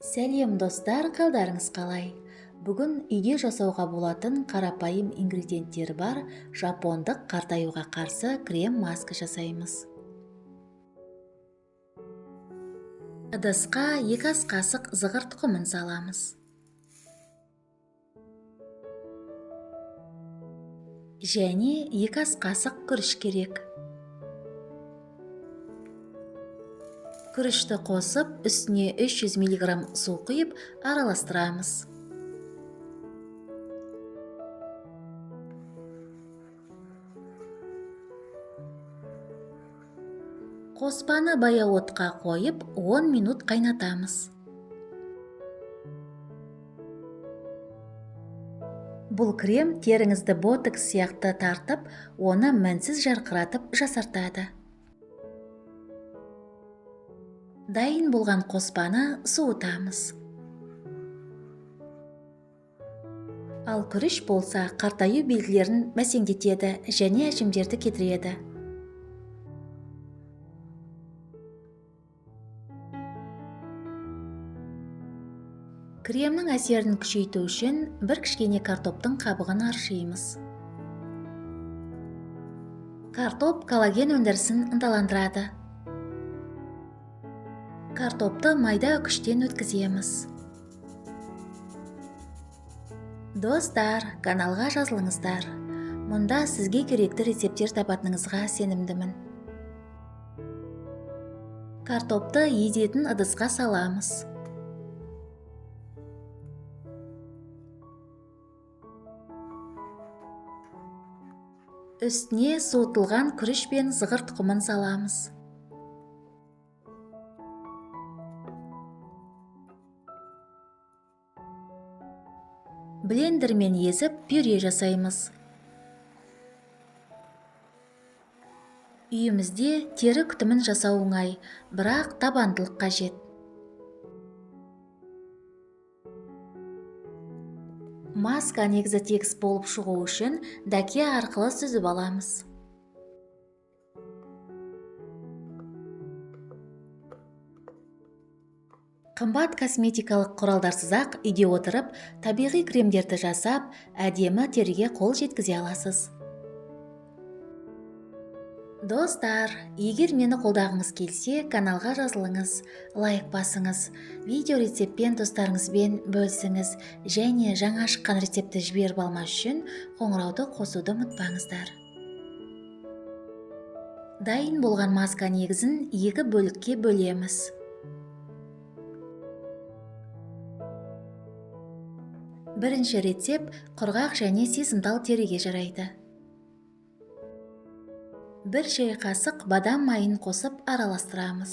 Сәлем достар, қалдарыңыз қалай? Бүгін үйде жасауға болатын қарапайым ингредиенттер бар жапондық қартаюға қарсы крем маска жасаймыз. Ыдысқа 2 ас қасық зығыр тұқымын саламыз. Және 2 ас қасық күріш керек. Күрішті қосып, үстіне 300 мг су құйып араластырамыз. Қоспаны баяу отқа қойып 10 минут қайнатамыз. Бұл крем теріңізді ботокс сияқты тартып, оны мінсіз жарқыратып жасартады. Дайын болған қоспаны суытамыз. Ал күріш болса, қартаю белгілерін бәсеңдетеді және әжімдерді кетіреді. Кремнің әсерін күшейту үшін бір кішкене картоптың қабығын аршимыз. Картоп коллаген өндірісін ынталандырады. Картопты майда үкіштен өткіземіз. Достар, каналға жазылыңыздар. Мұнда сізге керекті рецептер табатыныңызға сенімдімін. Картопты езетін ыдысқа саламыз. Үстіне суытылған күріш пен зығыр тұқымын саламыз. Блендермен езіп пюре жасаймыз. Үйімізде тері күтімін жасау оңай, бірақ табандылық қажет. Маска негізі тегіс болып шығу үшін дәке арқылы сүзіп аламыз. Қымбат косметикалық құралдарсыз-ақ үйде отырып, табиғи кремдерді жасап, әдемі теріге қол жеткізе аласыз. Достар, егер мені қолдағыңыз келсе, каналға жазылыңыз, лайк басыңыз, видео рецептпен достарыңызбен бөлісіңіз және жаңа шыққан рецепті жіберіп алмас үшін қоңырауды қосуды ұмытпаңыздар. Дайын болған маска негізін 2 бөлікке бөлеміз. Бірінші рецепт құрғақ және сезімтал теріге жарайды. 1 шай қасық бадам майын қосып араластырамыз.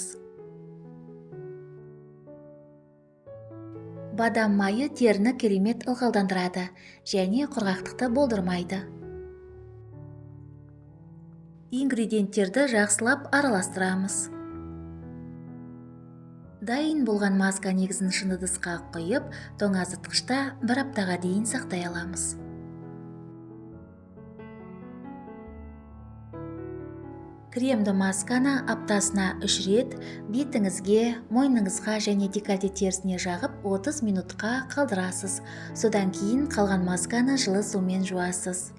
Бадам майы теріні керемет ылғалдандырады және құрғақтықты болдырмайды. Ингредиенттерді жақсылап араластырамыз. Дайын болған маска негізін шыны ыдысқа құйып, тоңазытқышта 1 аптаға дейін сақтай аламыз. Кремді масканы аптасына 3 рет бетіңізге, мойныңызға және декольте терісіне жағып 30 минутқа қалдырасыз. Содан кейін қалған масканы жылы сумен жуасыз.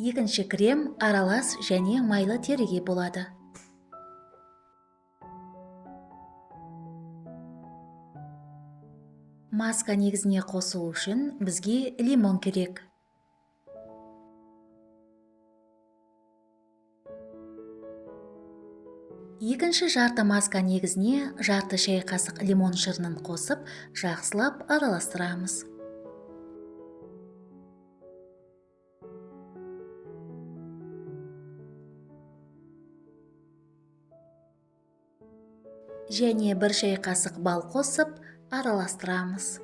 Екінші крем аралас және майлы теріге болады. Маска негізіне қосу үшін бізге лимон керек. Екінші жарты маска негізіне жарты шай қасық лимон шырынын қосып, жақсылап араластырамыз. Және 1 шай қасық бал қосып, араластырамыз.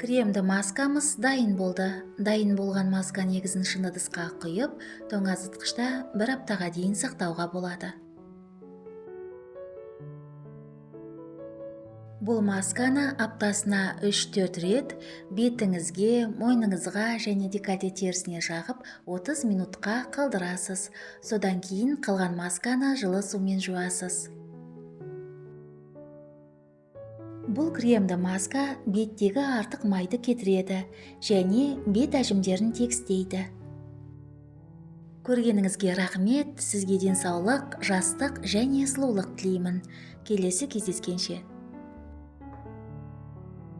Кремді маскамыз дайын болды. Дайын болған маска негізін шыны ыдысқа құйып, тоңазытқышта 1 аптаға дейін сақтауға болады. Бұл масканы аптасына 3-4 рет бетіңізге, мойныңызға және декольте терісіне жағып 30 минутқа қалдырасыз. Содан кейін қалған масканы жылы сумен жуасыз. Бұл кремді маска беттегі артық майды кетіреді және бет әжімдерін тегістейді. Көргеніңізге рахмет, сізге денсаулық, жастық және сұлулық тілеймін. Келесі кездескенше.